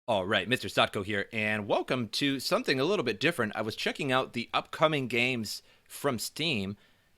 All right, MrSotko here, and welcome to something a little bit different. I was checking out the upcoming games from Steam,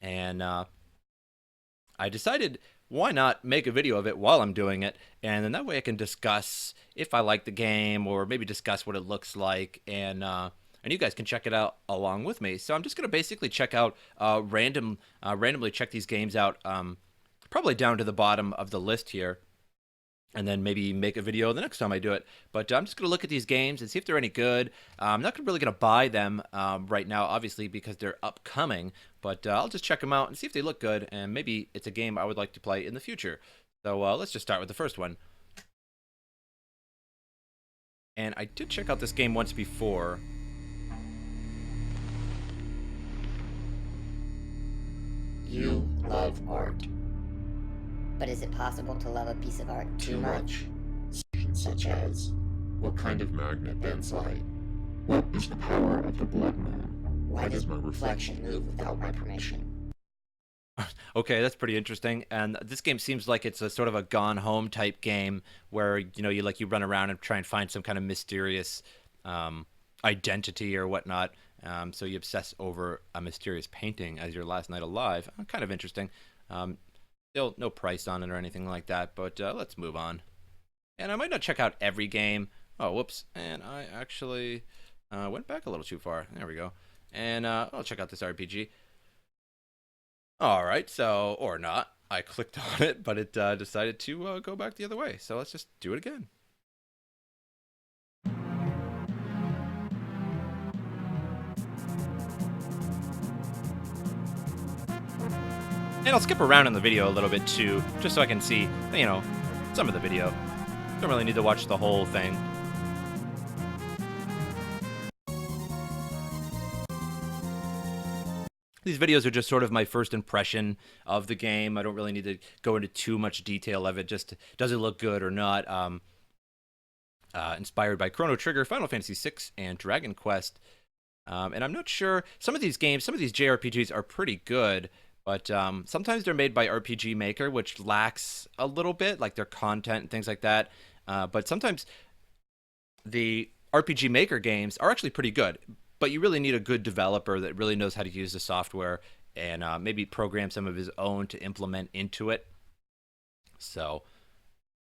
and I decided why not make a video of it while I'm doing it, and then that way I can discuss if I like the game or maybe discuss what it looks like, and you guys can check it out along with me. So I'm just gonna basically check out randomly check these games out, probably down to the bottom of the list here and then maybe make a video the next time I do it. But I'm just going to look at these games and see if they're any good. I'm not really going to buy them right now, obviously, because they're upcoming. But I'll just check them out and see if they look good, and maybe it's a game I would like to play in the future. So let's just start with the first one. And I did check out this game once before. You love art. But is it possible to love a piece of art Too much. Such as, what kind of magnet bends light? What is the power of the blood moon? Why does my reflection move without my permission? Okay, that's pretty interesting. And this game seems like it's a sort of a Gone Home type game where you run around and try and find some kind of mysterious identity or whatnot. So you obsess over a mysterious painting as your last night alive. Kind of interesting. Still no price on it or anything like that, but let's move on. And I might not check out every game. Oh, whoops. And I actually went back a little too far. There we go. And I'll check out this RPG. All right, so, or not. I clicked on it, but it decided to go back the other way. So let's just do it again. And I'll skip around in the video a little bit too, just so I can see, some of the video. Don't really need to watch the whole thing. These videos are just sort of my first impression of the game. I don't really need to go into too much detail of it. Just does it look good or not? Inspired by Chrono Trigger, Final Fantasy VI, and Dragon Quest. And I'm not sure. Some of these games, some of these JRPGs are pretty good, but sometimes they're made by RPG Maker, which lacks a little bit, like their content and things like that. But sometimes the RPG Maker games are actually pretty good, but you really need a good developer that really knows how to use the software and maybe program some of his own to implement into it. So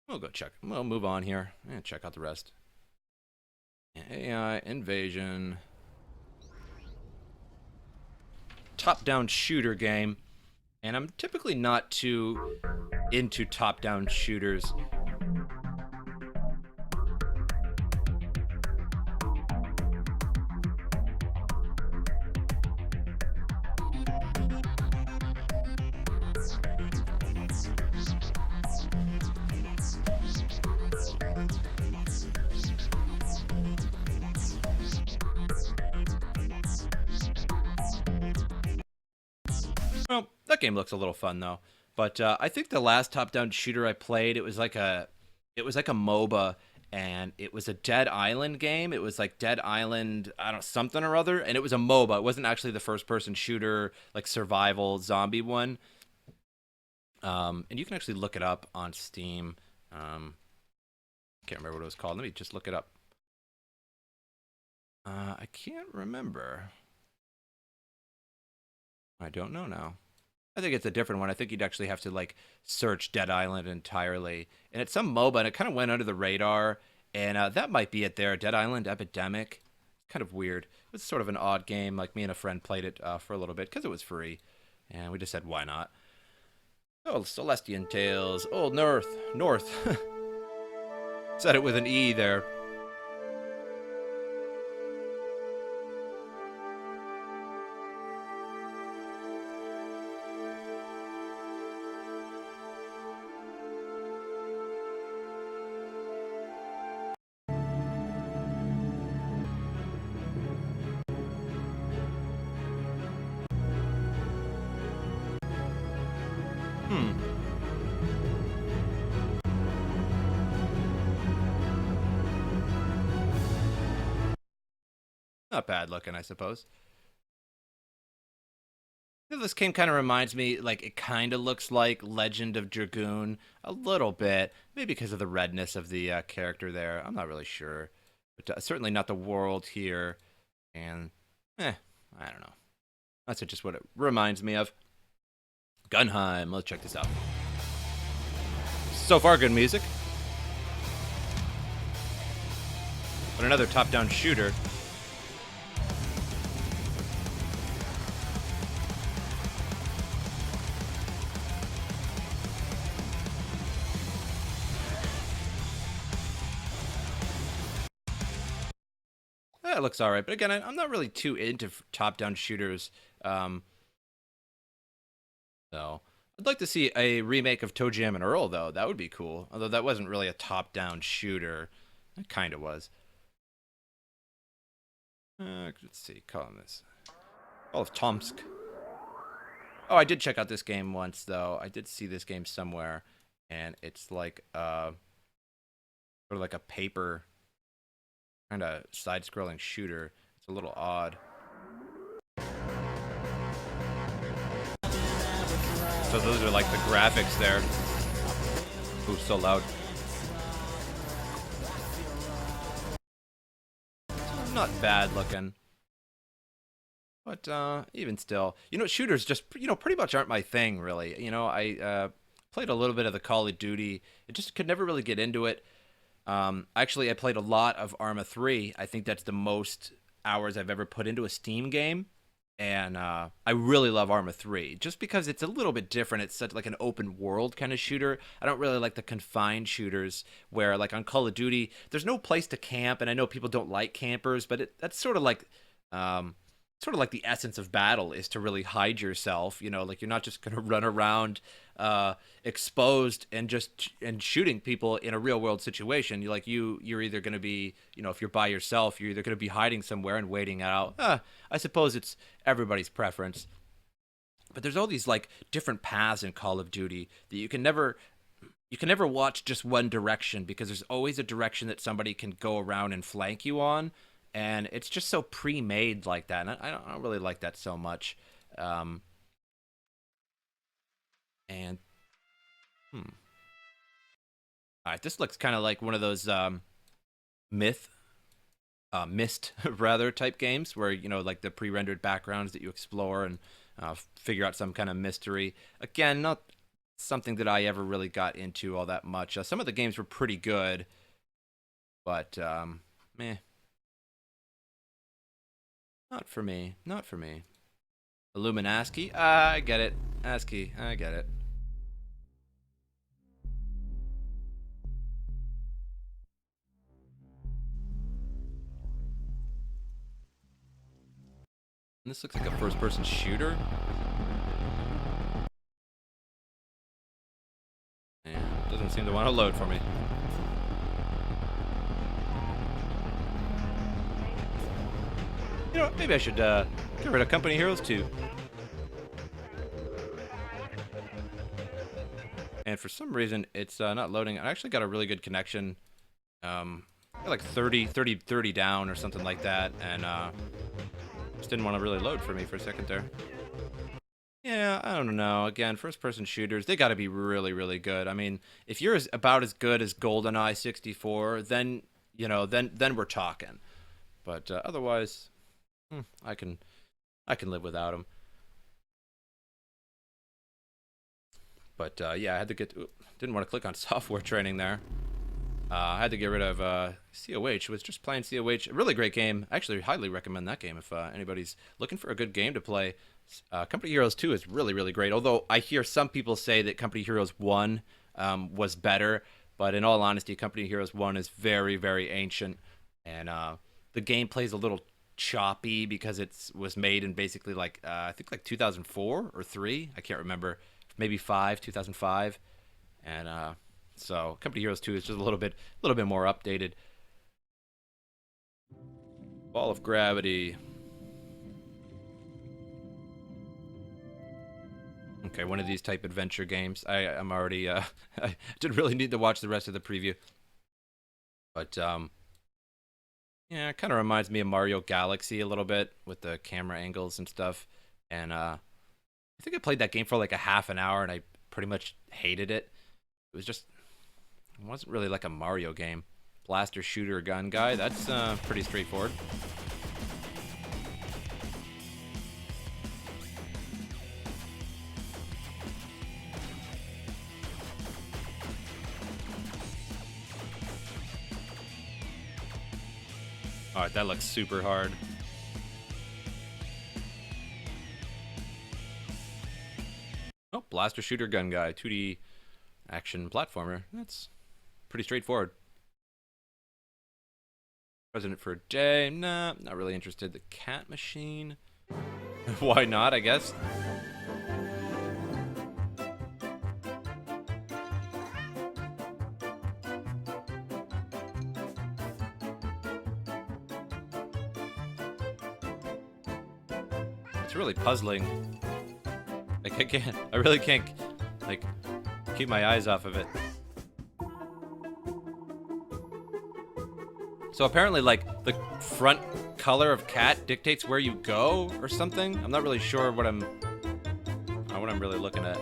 we'll move on here and check out the rest. AI Invasion. Top-down shooter game. And I'm typically not too into top-down shooters. Well, that game looks a little fun though. But I think the last top-down shooter I played, it was like a MOBA, and it was a Dead Island game. It was like Dead Island, I don't know, something or other, and it was a MOBA. It wasn't actually the first-person shooter, like survival zombie one. And you can actually look it up on Steam. Can't remember what it was called. Let me just look it up. I can't remember. I don't know now. I think it's a different one. I think you'd actually have to like search Dead Island entirely, and it's some MOBA, and it kind of went under the radar. And that might be it there. Dead Island Epidemic. Kind of weird. It was sort of an odd game. Like me and a friend played it for a little bit because it was free, and we just said why not. Oh, Celestian Tales. Old North. Said it with an E there. Hmm. Not bad looking, I suppose. This game kind of reminds me, like, it kind of looks like Legend of Dragoon a little bit, maybe because of the redness of the character there. I'm not really sure, but certainly not the world here. And, I don't know. That's just what it reminds me of. Gunheim. Let's check this out. So far, good music. But another top-down shooter. It looks all right, but again, I'm not really too into top-down shooters. So I'd like to see a remake of Toe Jam and Earl, though. That would be cool. Although that wasn't really a top-down shooter. It kind of was. Let's see. Call this. Call of Tomsk. Oh, I did check out this game once, though. I did see this game somewhere, and it's like sort of like a paper kind of side-scrolling shooter. It's a little odd. So those are like the graphics there. Ooh, so loud. Not bad looking. But even still, shooters just, pretty much aren't my thing, really. I played a little bit of the Call of Duty. It just could never really get into it. Actually, I played a lot of Arma 3. I think that's the most hours I've ever put into a Steam game. And I really love Arma 3, just because it's a little bit different. It's such like an open world kind of shooter. I don't really like the confined shooters where, like on Call of Duty, there's no place to camp, and I know people don't like campers, but that's sort of like the essence of battle is to really hide yourself. Like you're not just going to run around exposed and shooting people in a real world situation. You're either going to be, if you're by yourself, you're either going to be hiding somewhere and waiting out. I suppose it's everybody's preference. But there's all these like different paths in Call of Duty that you can never watch just one direction, because there's always a direction that somebody can go around and flank you on. And it's just so pre-made like that, and I don't really like that so much. And all right, this looks kind of like one of those mist rather type games where like the pre-rendered backgrounds that you explore and figure out some kind of mystery. Again, not something that I ever really got into all that much. Some of the games were pretty good, but meh. Not for me. Not for me. Illuminaski? I get it. ASCII. I get it. And this looks like a first-person shooter. And it doesn't seem to want to load for me. Maybe I should get rid of Company Heroes 2. And for some reason, it's not loading. I actually got a really good connection. Got like 30 down or something like that. And just didn't want to really load for me for a second there. Yeah, I don't know. Again, first-person shooters, they got to be really, really good. I mean, if you're about as good as GoldenEye 64, then, then we're talking. But otherwise... I can live without them. But yeah, I had to didn't want to click on software training there. I had to get rid of COH. Was just playing COH. A really great game. I actually highly recommend that game if anybody's looking for a good game to play. Company Heroes 2 is really, really great. Although I hear some people say that Company Heroes 1 was better. But in all honesty, Company Heroes 1 is very, very ancient. And the game plays a little choppy because it was made in basically like I think like 2004 or 3, I can't remember, maybe 2005, and so Company Heroes 2 is just a little bit more updated. Ball of Gravity. Okay, one of these type adventure games. I'm already I didn't really need to watch the rest of the preview, but yeah, it kind of reminds me of Mario Galaxy a little bit with the camera angles and stuff. And I think I played that game for like a half an hour and I pretty much hated it. It was just, it wasn't really like a Mario game. Blaster, shooter, gun guy, that's pretty straightforward. Alright, that looks super hard. Oh, blaster, shooter, gun guy, 2D action platformer. That's pretty straightforward. President for a day. Nah, not really interested. The cat machine. Why not, I guess? It's really puzzling. Like, I really can't, like, keep my eyes off of it. So apparently, like, the front color of cat dictates where you go or something. I'm not really sure what I'm really looking at.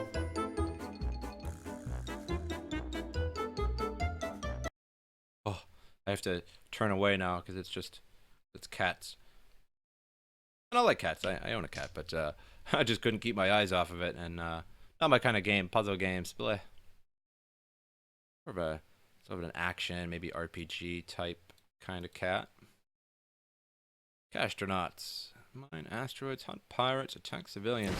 Oh, I have to turn away now because it's cats. And I like cats. I own a cat, but I just couldn't keep my eyes off of it, and not my kind of game. Puzzle games, bleh. More of a sort of an action, maybe RPG type kind of cat. Astronauts. Mine asteroids, hunt pirates, attack civilians.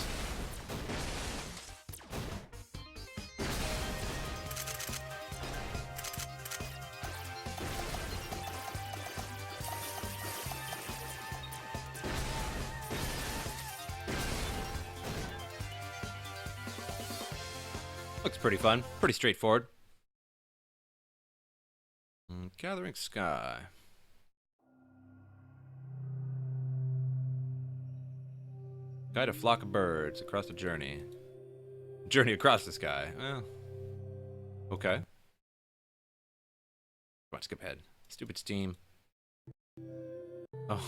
Looks pretty fun. Pretty straightforward. Gathering sky. Guide a flock of birds across the journey. Journey across the sky. Well, okay. Come on, skip ahead. Stupid Steam. Oh.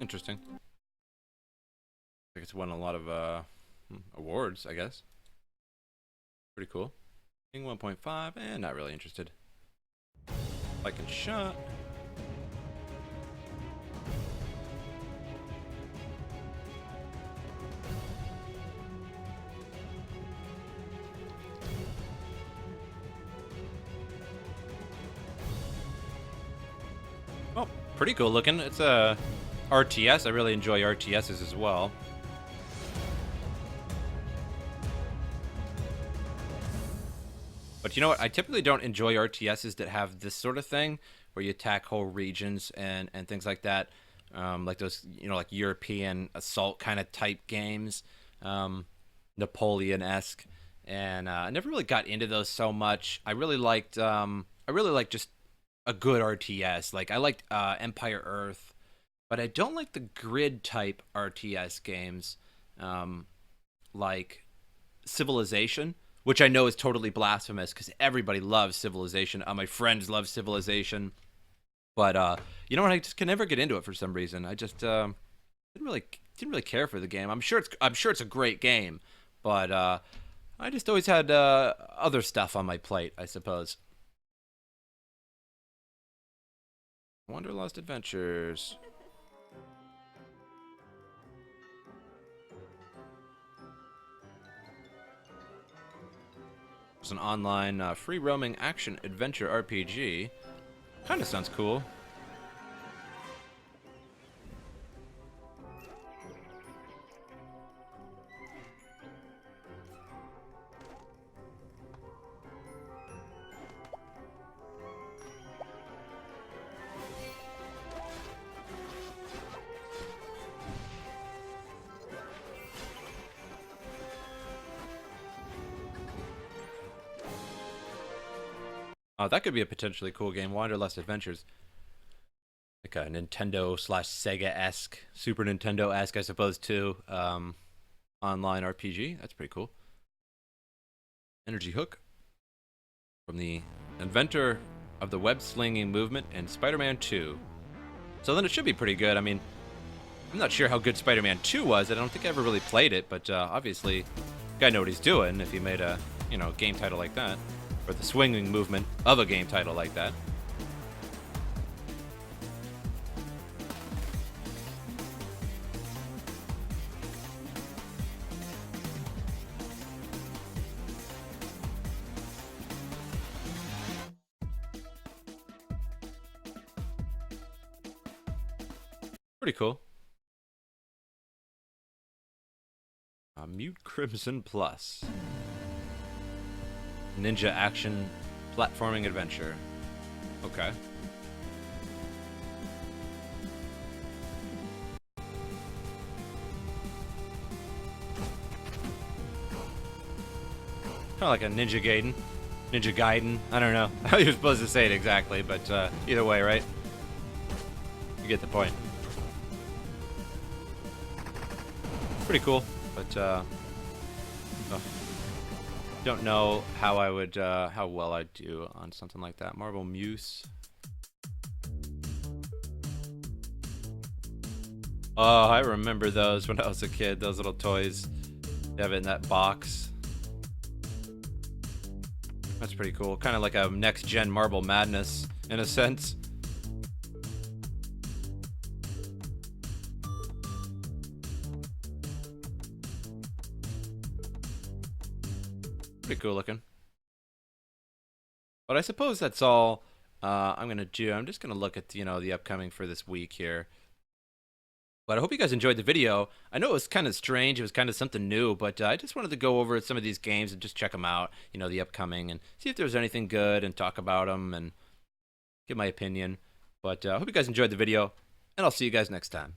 Interesting. I think it's won a lot of awards, I guess. Pretty cool. King 1.5, and not really interested. Like and shot. Oh, pretty cool looking. It's a RTS. I really enjoy RTSs as well. But you know what? I typically don't enjoy RTSs that have this sort of thing where you attack whole regions and things like that. Like those, you know, like European assault kind of type games, Napoleon-esque. And I never really got into those so much. I really liked just a good RTS. Like I liked Empire Earth, but I don't like the grid type RTS games, like Civilization, which I know is totally blasphemous because everybody loves Civilization. My friends love Civilization, but you know what? I just can never get into it for some reason. I just didn't really care for the game. I'm sure it's a great game, but I just always had other stuff on my plate, I suppose. Wanderlust Adventures. It's an online free roaming action adventure RPG. Kind of sounds cool. Oh, that could be a potentially cool game. Wanderlust Adventures. Like a Nintendo slash Sega-esque, Super Nintendo-esque, I suppose, too. Online RPG. That's pretty cool. Energy Hook. From the inventor of the web-slinging movement in Spider-Man 2. So then it should be pretty good. I mean, I'm not sure how good Spider-Man 2 was. I don't think I ever really played it, but obviously, the guy know what he's doing if he made a, game title like that. Or the swinging movement of a game title like that. Pretty cool. Mute Crimson Plus. Ninja action platforming adventure. Okay. Kind of like a Ninja Gaiden. Ninja Gaiden. I don't know how you're supposed to say it exactly, but either way, right? You get the point. Pretty cool, but don't know how I would, how well I'd do on something like that. Marble Muse. Oh, I remember those when I was a kid. Those little toys. You have it in that box. That's pretty cool. Kind of like a next-gen Marble Madness, in a sense. Pretty cool looking. But I suppose that's all I'm going to do. I'm just going to look at, the upcoming for this week here. But I hope you guys enjoyed the video. I know it was kind of strange. It was kind of something new, but I just wanted to go over some of these games and just check them out, the upcoming, and see if there's anything good and talk about them and give my opinion. But I hope you guys enjoyed the video, and I'll see you guys next time.